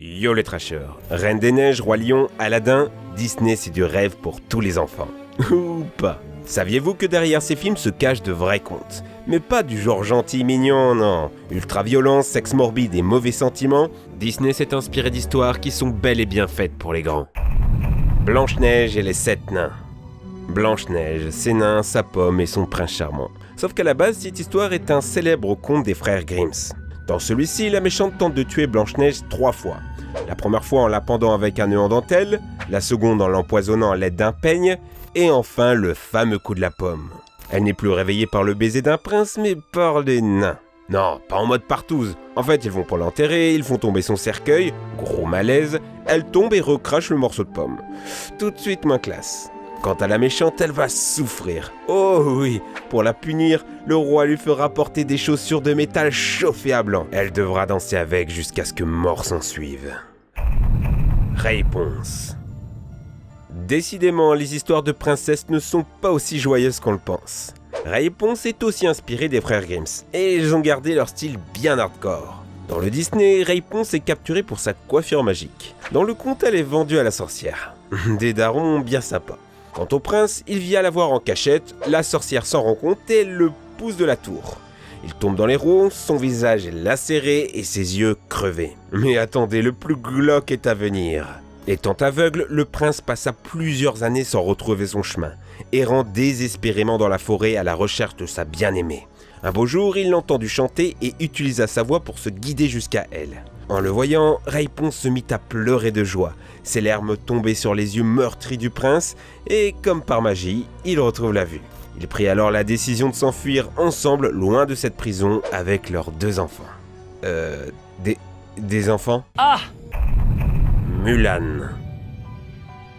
Yo les trashers, Reine des Neiges, Roi Lion, Aladdin, Disney c'est du rêve pour tous les enfants. Ou pas. Saviez-vous que derrière ces films se cachent de vrais contes? Mais pas du genre gentil mignon, non. Ultra-violence, sexe morbide et mauvais sentiments, Disney s'est inspiré d'histoires qui sont bel et bien faites pour les grands. Blanche-Neige et les 7 nains. Blanche-Neige, ses nains, sa pomme et son prince charmant. Sauf qu'à la base, cette histoire est un célèbre conte des frères Grimm. Dans celui-ci, la méchante tente de tuer Blanche-Neige 3 fois. La première fois en la pendant avec un nœud en dentelle, la seconde en l'empoisonnant à l'aide d'un peigne, et enfin le fameux coup de la pomme. Elle n'est plus réveillée par le baiser d'un prince, mais par les nains. Non, pas en mode partouze. En fait, ils vont pour l'enterrer, ils font tomber son cercueil, gros malaise, elle tombe et recrache le morceau de pomme. Tout de suite moins classe. Quant à la méchante, elle va souffrir. Oh oui, pour la punir, le roi lui fera porter des chaussures de métal chauffées à blanc. Elle devra danser avec jusqu'à ce que mort s'en suive. Réponse. Décidément, les histoires de princesses ne sont pas aussi joyeuses qu'on le pense. Réponse est aussi inspirée des frères Grimm, et ils ont gardé leur style bien hardcore. Dans le Disney, Réponse est capturée pour sa coiffure magique. Dans le conte, elle est vendue à la sorcière. Des darons bien sympas. Quant au prince, il vient la voir en cachette, la sorcière s'en rend compte et le pousse de la tour. Il tombe dans les ronces, son visage est lacéré et ses yeux crevés. Mais attendez, le plus glauque est à venir. Étant aveugle, le prince passa plusieurs années sans retrouver son chemin, errant désespérément dans la forêt à la recherche de sa bien-aimée. Un beau jour, il l'entendit chanter et utilisa sa voix pour se guider jusqu'à elle. En le voyant, Réponse se mit à pleurer de joie, ses larmes tombaient sur les yeux meurtris du prince, et comme par magie, il retrouve la vue. Il prit alors la décision de s'enfuir ensemble loin de cette prison avec leurs 2 enfants. Des enfants? Ah! Mulan.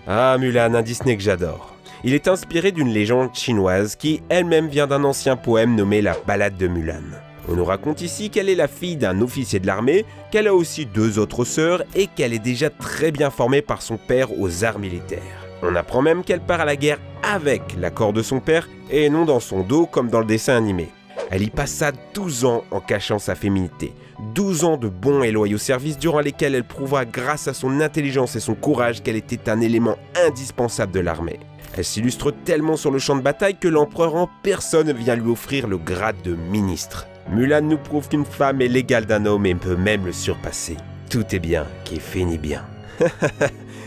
Ah, Mulan, un Disney que j'adore. Il est inspiré d'une légende chinoise qui elle-même vient d'un ancien poème nommé la Ballade de Mulan. On nous raconte ici qu'elle est la fille d'un officier de l'armée, qu'elle a aussi 2 autres sœurs et qu'elle est déjà très bien formée par son père aux arts militaires. On apprend même qu'elle part à la guerre avec l'accord de son père et non dans son dos comme dans le dessin animé. Elle y passa 12 ans en cachant sa féminité, 12 ans de bons et loyaux services durant lesquels elle prouva grâce à son intelligence et son courage qu'elle était un élément indispensable de l'armée. Elle s'illustre tellement sur le champ de bataille que l'empereur en personne vient lui offrir le grade de ministre. Mulan nous prouve qu'une femme est l'égale d'un homme et peut même le surpasser. Tout est bien qui finit bien.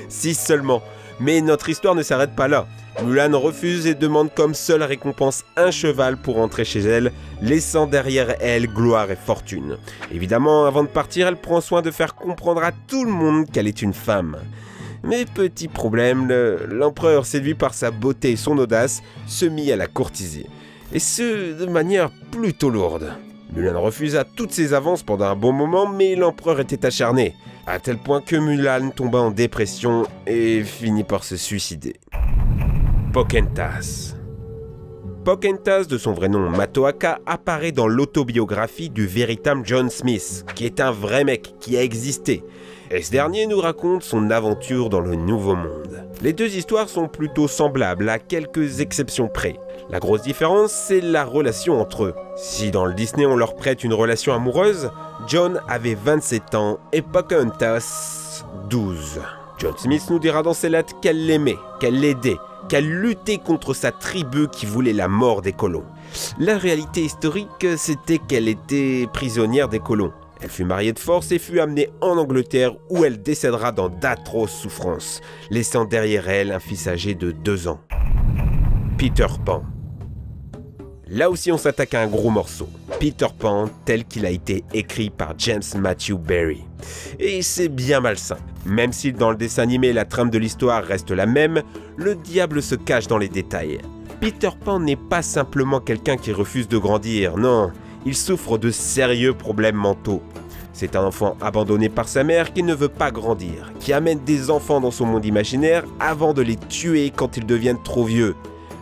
Si seulement. Mais notre histoire ne s'arrête pas là. Mulan refuse et demande comme seule récompense un cheval pour rentrer chez elle, laissant derrière elle gloire et fortune. Évidemment, avant de partir, elle prend soin de faire comprendre à tout le monde qu'elle est une femme. Mais petit problème, l'empereur, séduit par sa beauté et son audace, se mit à la courtiser. Et ce, de manière plutôt lourde. Mulan refusa toutes ses avances pendant un bon moment, mais l'empereur était acharné, à tel point que Mulan tomba en dépression et finit par se suicider. Pocahontas. Pocahontas, de son vrai nom Matoaka, apparaît dans l'autobiographie du véritable John Smith, qui est un vrai mec qui a existé. Et ce dernier nous raconte son aventure dans le Nouveau Monde. Les 2 histoires sont plutôt semblables, à quelques exceptions près. La grosse différence, c'est la relation entre eux. Si dans le Disney on leur prête une relation amoureuse, John avait 27 ans et Pocahontas 12. John Smith nous dira dans ses lettres qu'elle l'aimait, qu'elle l'aidait, qu'elle luttait contre sa tribu qui voulait la mort des colons. La réalité historique, c'était qu'elle était prisonnière des colons. Elle fut mariée de force et fut amenée en Angleterre où elle décédera dans d'atroces souffrances, laissant derrière elle un fils âgé de 2 ans. Peter Pan. Là aussi on s'attaque à un gros morceau. Peter Pan tel qu'il a été écrit par James Matthew Barrie. Et c'est bien malsain. Même si dans le dessin animé la trame de l'histoire reste la même, le diable se cache dans les détails. Peter Pan n'est pas simplement quelqu'un qui refuse de grandir, non. Il souffre de sérieux problèmes mentaux. C'est un enfant abandonné par sa mère qui ne veut pas grandir, qui amène des enfants dans son monde imaginaire avant de les tuer quand ils deviennent trop vieux.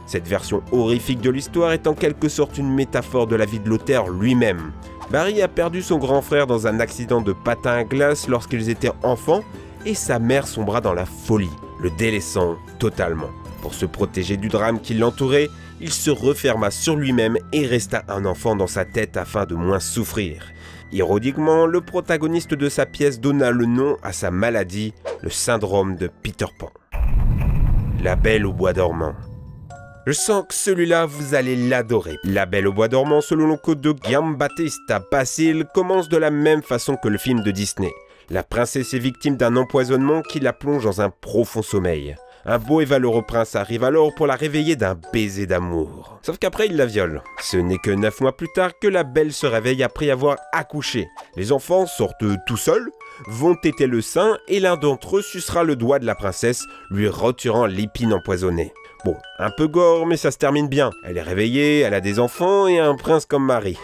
Cette version horrifique de l'histoire est en quelque sorte une métaphore de la vie de l'auteur lui-même. Barry a perdu son grand frère dans un accident de patin à glace lorsqu'ils étaient enfants et sa mère sombra dans la folie, le délaissant totalement. Pour se protéger du drame qui l'entourait, il se referma sur lui-même et resta un enfant dans sa tête afin de moins souffrir. Ironiquement, le protagoniste de sa pièce donna le nom à sa maladie, le syndrome de Peter Pan. La Belle au bois dormant. Je sens que celui-là, vous allez l'adorer. La Belle au bois dormant, selon le code de Giambattista Basile, commence de la même façon que le film de Disney. La princesse est victime d'un empoisonnement qui la plonge dans un profond sommeil. Un beau et valeureux prince arrive alors pour la réveiller d'un baiser d'amour. Sauf qu'après, il la viole. Ce n'est que 9 mois plus tard que la Belle se réveille après avoir accouché. Les enfants sortent tout seuls, vont téter le sein et l'un d'entre eux sucera le doigt de la princesse, lui retirant l'épine empoisonnée. Bon, un peu gore, mais ça se termine bien. Elle est réveillée, elle a des enfants et un prince comme mari.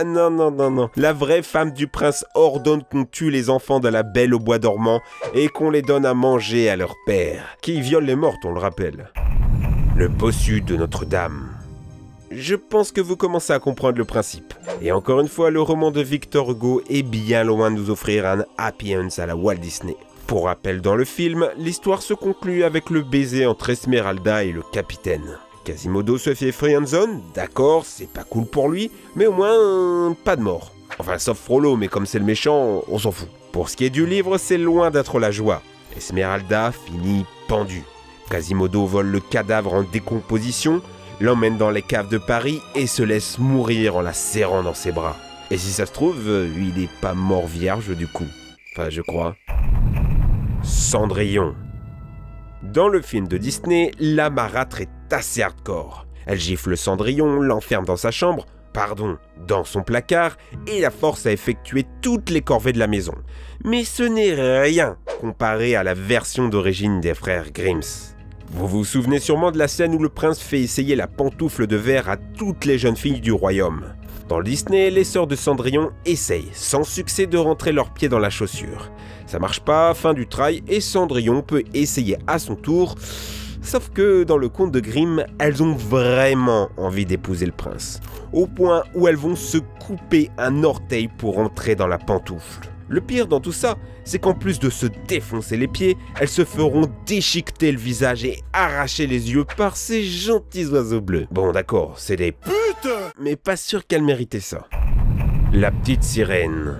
Non. La vraie femme du prince ordonne qu'on tue les enfants de la Belle au bois dormant et qu'on les donne à manger à leur père, qui viole les mortes, on le rappelle. Le bossu de Notre-Dame. Je pense que vous commencez à comprendre le principe. Et encore une fois, le roman de Victor Hugo est bien loin de nous offrir un happy end à la Walt Disney. Pour rappel, dans le film, l'histoire se conclut avec le baiser entre Esmeralda et le capitaine. Quasimodo se fait friendzone, d'accord, c'est pas cool pour lui, mais au moins, pas de mort. Enfin, sauf Frollo, mais comme c'est le méchant, on s'en fout. Pour ce qui est du livre, c'est loin d'être la joie. Esmeralda finit pendue. Quasimodo vole le cadavre en décomposition, l'emmène dans les caves de Paris et se laisse mourir en la serrant dans ses bras. Et si ça se trouve, il n'est pas mort vierge du coup. Enfin, je crois. Cendrillon. Dans le film de Disney, la marâtre est assez hardcore. Elle gifle Cendrillon, l'enferme dans sa chambre, dans son placard, et la force à effectuer toutes les corvées de la maison. Mais ce n'est rien comparé à la version d'origine des frères Grimms. Vous vous souvenez sûrement de la scène où le prince fait essayer la pantoufle de verre à toutes les jeunes filles du royaume. Dans le Disney, les sœurs de Cendrillon essayent, sans succès, de rentrer leurs pieds dans la chaussure. Ça marche pas, fin du trail, et Cendrillon peut essayer à son tour. Sauf que dans le conte de Grimm, elles ont vraiment envie d'épouser le prince. Au point où elles vont se couper un orteil pour entrer dans la pantoufle. Le pire dans tout ça, c'est qu'en plus de se défoncer les pieds, elles se feront déchiqueter le visage et arracher les yeux par ces gentils oiseaux bleus. Bon d'accord, c'est des putes, mais pas sûr qu'elles méritaient ça. La petite sirène.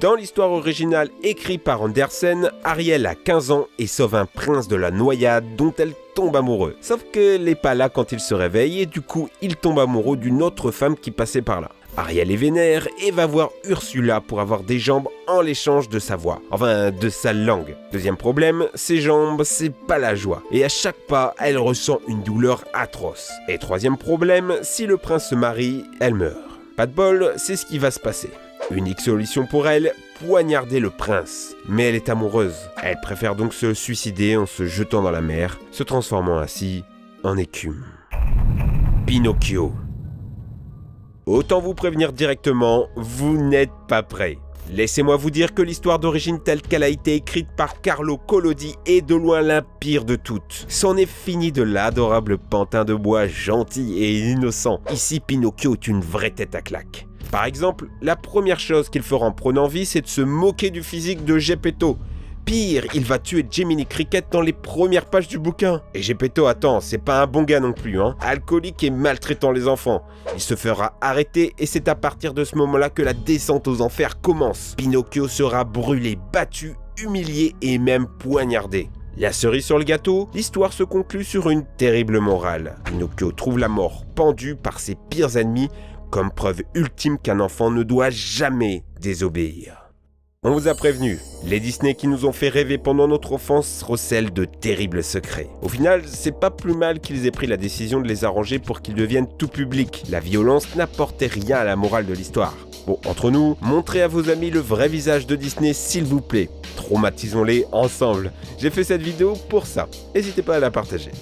Dans l'histoire originale écrite par Andersen, Ariel a 15 ans et sauve un prince de la noyade dont elle tombe amoureux. Sauf qu'elle n'est pas là quand il se réveille et du coup il tombe amoureux d'une autre femme qui passait par là. Ariel est vénère et va voir Ursula pour avoir des jambes en l'échange de sa voix, enfin de sa langue. Deuxième problème, ses jambes, c'est pas la joie. Et à chaque pas, elle ressent une douleur atroce. Et troisième problème, si le prince se marie, elle meurt. Pas de bol, c'est ce qui va se passer. Unique solution pour elle, poignarder le prince. Mais elle est amoureuse. Elle préfère donc se suicider en se jetant dans la mer, se transformant ainsi en écume. Pinocchio. Autant vous prévenir directement, vous n'êtes pas prêts. Laissez-moi vous dire que l'histoire d'origine telle qu'elle a été écrite par Carlo Collodi est de loin la pire de toutes. C'en est fini de l'adorable pantin de bois gentil et innocent. Ici, Pinocchio est une vraie tête à claque. Par exemple, la première chose qu'il fera en prenant vie, c'est de se moquer du physique de Geppetto. Pire, il va tuer Jiminy Cricket dans les premières pages du bouquin. Et Geppetto, attends, c'est pas un bon gars non plus, hein. Alcoolique et maltraitant les enfants. Il se fera arrêter et c'est à partir de ce moment-là que la descente aux enfers commence. Pinocchio sera brûlé, battu, humilié et même poignardé. La cerise sur le gâteau, l'histoire se conclut sur une terrible morale. Pinocchio trouve la mort, pendu par ses pires ennemis, comme preuve ultime qu'un enfant ne doit jamais désobéir. On vous a prévenu, les Disney qui nous ont fait rêver pendant notre enfance recèlent de terribles secrets. Au final, c'est pas plus mal qu'ils aient pris la décision de les arranger pour qu'ils deviennent tout public. La violence n'apportait rien à la morale de l'histoire. Bon, entre nous, montrez à vos amis le vrai visage de Disney s'il vous plaît. Traumatisons-les ensemble. J'ai fait cette vidéo pour ça. N'hésitez pas à la partager.